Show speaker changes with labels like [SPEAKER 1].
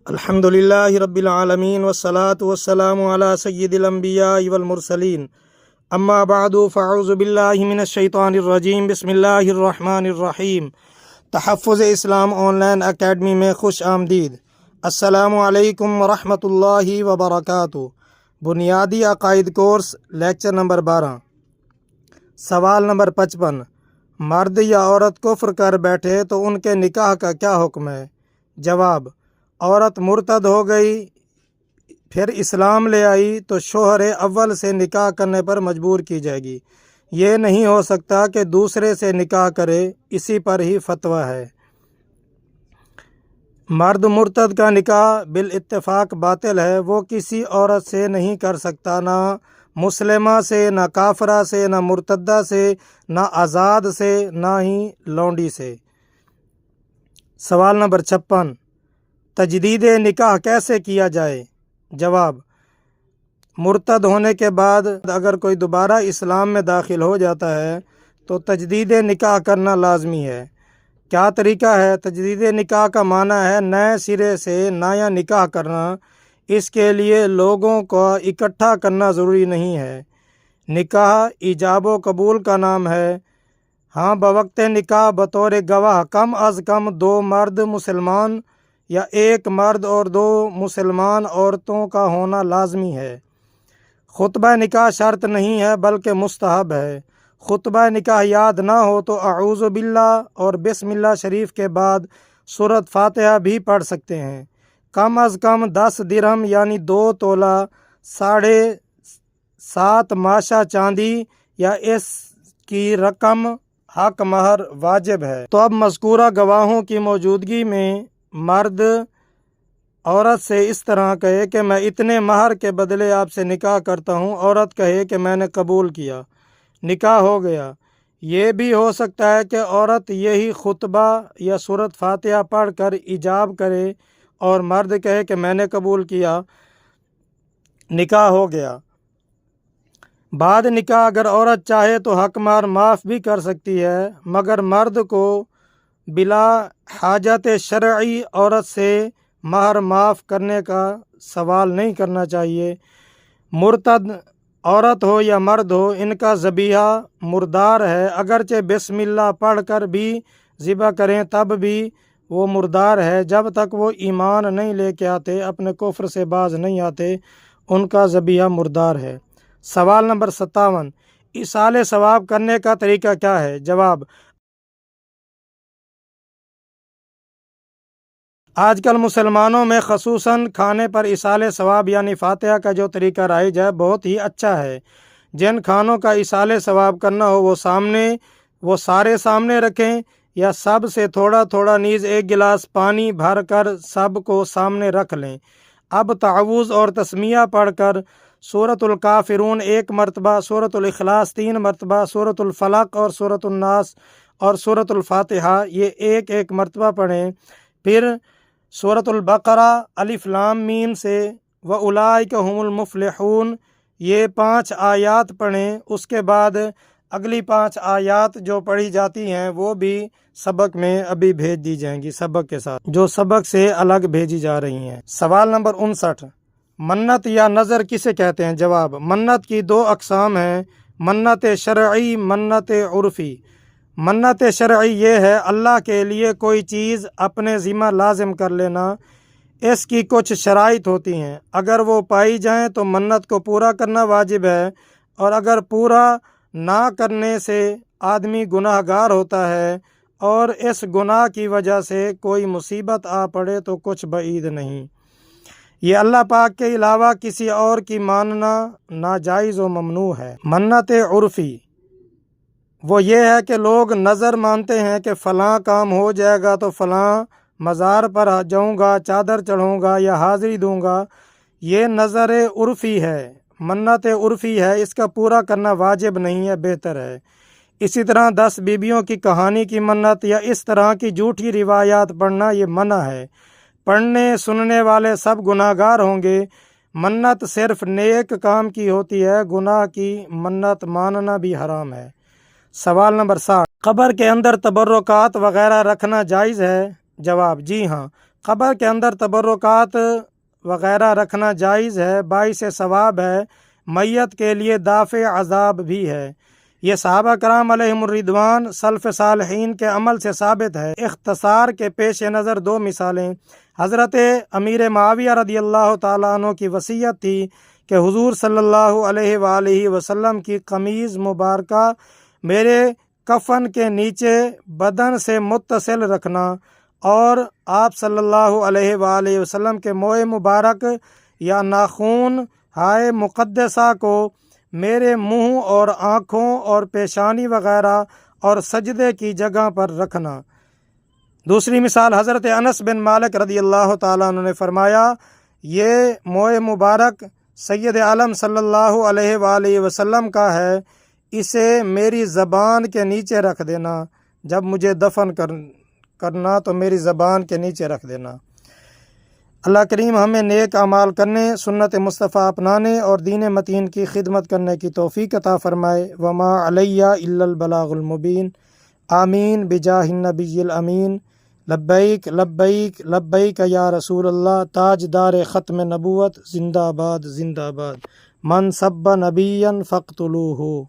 [SPEAKER 1] الحمدللہ رب العالمین والصلاة والسلام علی سید الانبیاء والمرسلین اما بعد فاعوذ باللہ من الشیطان الرجیم بسم اللہ الرحمن الرحیم۔ تحفظ اسلام آن لائن اکیڈمی میں خوش آمدید۔ السلام علیکم ورحمۃ اللہ وبرکاتہ۔ بنیادی عقائد کورس لیکچر نمبر 12۔ سوال نمبر 55، مرد یا عورت کفر کر بیٹھے تو ان کے نکاح کا کیا حکم ہے؟ جواب، عورت مرتد ہو گئی پھر اسلام لے آئی تو شوہر اول سے نکاح کرنے پر مجبور کی جائے گی۔ یہ نہیں ہو سکتا کہ دوسرے سے نکاح کرے، اسی پر ہی فتویٰ ہے۔ مرد مرتد کا نکاح بالاتفاق باطل ہے، وہ کسی عورت سے نہیں کر سکتا، نہ مسلمہ سے، نہ کافرہ سے، نہ مرتدہ سے، نہ آزاد سے، نہ ہی لونڈی سے۔ سوال نمبر 56، تجدید نکاح کیسے کیا جائے؟ جواب، مرتد ہونے کے بعد اگر کوئی دوبارہ اسلام میں داخل ہو جاتا ہے تو تجدید نکاح کرنا لازمی ہے۔ کیا طریقہ ہے؟ تجدید نکاح کا معنی ہے نئے سرے سے نیا نکاح کرنا۔ اس کے لیے لوگوں کو اکٹھا کرنا ضروری نہیں ہے۔ نکاح ایجاب و قبول کا نام ہے۔ ہاں، بوقت نکاح بطور گواہ کم از کم 2 مرد مسلمان یا 1 مرد اور 2 مسلمان عورتوں کا ہونا لازمی ہے۔ خطبہ نکاح شرط نہیں ہے بلکہ مستحب ہے۔ خطبہ نکاح یاد نہ ہو تو اعوذ باللہ اور بسم اللہ شریف کے بعد سورۃ فاتحہ بھی پڑھ سکتے ہیں۔ کم از کم 10 درہم یعنی 2 تولہ 7.5 ماشا چاندی یا اس کی رقم حق مہر واجب ہے۔ تو اب مذکورہ گواہوں کی موجودگی میں مرد عورت سے اس طرح کہے کہ میں اتنے مہر کے بدلے آپ سے نکاح کرتا ہوں، عورت کہے کہ میں نے قبول کیا، نکاح ہو گیا۔ یہ بھی ہو سکتا ہے کہ عورت یہی خطبہ یا سورۃ فاتحہ پڑھ کر ایجاب کرے اور مرد کہے کہ میں نے قبول کیا، نکاح ہو گیا۔ بعد نکاح اگر عورت چاہے تو حق مہر معاف بھی کر سکتی ہے، مگر مرد کو بلا حاجت شرعی عورت سے مہر معاف کرنے کا سوال نہیں کرنا چاہیے۔ مرتد عورت ہو یا مرد ہو، ان کا ذبیحہ مردار ہے، اگرچہ بسم اللہ پڑھ کر بھی ذبح کریں تب بھی وہ مردار ہے۔ جب تک وہ ایمان نہیں لے کے آتے، اپنے کفر سے باز نہیں آتے، ان کا ذبیحہ مردار ہے۔ سوال نمبر 57، ایصال ثواب کرنے کا طریقہ کیا ہے؟ جواب، آج کل مسلمانوں میں خصوصاً کھانے پر ایصال ثواب یعنی فاتحہ کا جو طریقہ رائج ہے بہت ہی اچھا ہے۔ جن کھانوں کا ایصال ثواب کرنا ہو وہ سارے سامنے رکھیں یا سب سے تھوڑا تھوڑا نیز 1 گلاس پانی بھر کر سب کو سامنے رکھ لیں۔ اب تعوذ اور تسمیہ پڑھ کر سورۃ الکافرون 1 مرتبہ، سورۃ الاخلاص 3 مرتبہ، سورۃ الفلق اور سورۃ الناس اور سورۃ الفاتحہ یہ 1 مرتبہ پڑھیں۔ پھر سورۃ البقرہ الف لام میم سے وَأُولَٰئِکَ هُمُ الْمُفْلِحُونَ یہ 5 آیات پڑھیں۔ اس کے بعد اگلی 5 آیات جو پڑھی جاتی ہیں وہ بھی سبق میں ابھی بھیج دی جائیں گی، سبق کے ساتھ جو سبق سے الگ بھیجی جا رہی ہیں۔ سوال نمبر 59، منت یا نظر کسے کہتے ہیں؟ جواب، منت کی 2 اقسام ہیں، منت شرعی، منت عرفی۔ منت شرعی یہ ہے اللہ کے لیے کوئی چیز اپنے ذمہ لازم کر لینا۔ اس کی کچھ شرائط ہوتی ہیں، اگر وہ پائی جائیں تو منت کو پورا کرنا واجب ہے، اور اگر پورا نہ کرنے سے آدمی گناہ گار ہوتا ہے اور اس گناہ کی وجہ سے کوئی مصیبت آ پڑے تو کچھ بعید نہیں۔ یہ اللہ پاک کے علاوہ کسی اور کی ماننا ناجائز و ممنوع ہے۔ منت عرفی وہ یہ ہے کہ لوگ نظر مانتے ہیں کہ فلاں کام ہو جائے گا تو فلاں مزار پر جاؤں گا، چادر چڑھوں گا یا حاضری دوں گا، یہ نظر عرفی ہے، منت عرفی ہے، اس کا پورا کرنا واجب نہیں ہے، بہتر ہے۔ اسی طرح 10 بیویوں کی کہانی کی منت یا اس طرح کی جھوٹی روایات پڑھنا یہ منع ہے۔ پڑھنے سننے والے سب گناہ گار ہوں گے۔ منت صرف نیک کام کی ہوتی ہے، گناہ کی منت ماننا بھی حرام ہے۔ سوال نمبر 60، قبر کے اندر تبرکات وغیرہ رکھنا جائز ہے؟ جواب، جی ہاں، قبر کے اندر تبرکات وغیرہ رکھنا جائز ہے، باعث ثواب ہے، میت کے لیے دافع عذاب بھی ہے۔ یہ صحابہ کرام علیہم الرضوان سلف صالحین کے عمل سے ثابت ہے۔ اختصار کے پیش نظر دو مثالیں۔ حضرت امیر معاویہ رضی اللہ تعالیٰ عنہ کی وصیت تھی کہ حضور صلی اللہ علیہ وآلہ وسلم کی قمیض مبارکہ میرے کفن کے نیچے بدن سے متصل رکھنا، اور آپ صلی اللہ علیہ وآلہ وسلم کے موئے مبارک یا ناخون ہائے مقدسہ کو میرے منہ اور آنکھوں اور پیشانی وغیرہ اور سجدے کی جگہ پر رکھنا۔ دوسری مثال حضرت انس بن مالک رضی اللہ تعالیٰ عنہ نے فرمایا، یہ موئے مبارک سید عالم صلی اللہ علیہ وآلہ وسلم کا ہے، اسے میری زبان کے نیچے رکھ دینا، جب مجھے دفن کرنا تو میری زبان کے نیچے رکھ دینا۔ اللہ کریم ہمیں نیک اعمال کرنے، سنت مصطفیٰ اپنانے اور دین متین کی خدمت کرنے کی توفیق عطا فرمائے۔ وما علیہ الا البلاغ المبین۔ آمین بجاہ النبی الامین۔ لبیک لبیک لبیک یا رسول اللہ، تاجدار ختم نبوت، زندہ باد زندہ باد۔ من سب نبیا فاقتلوہ۔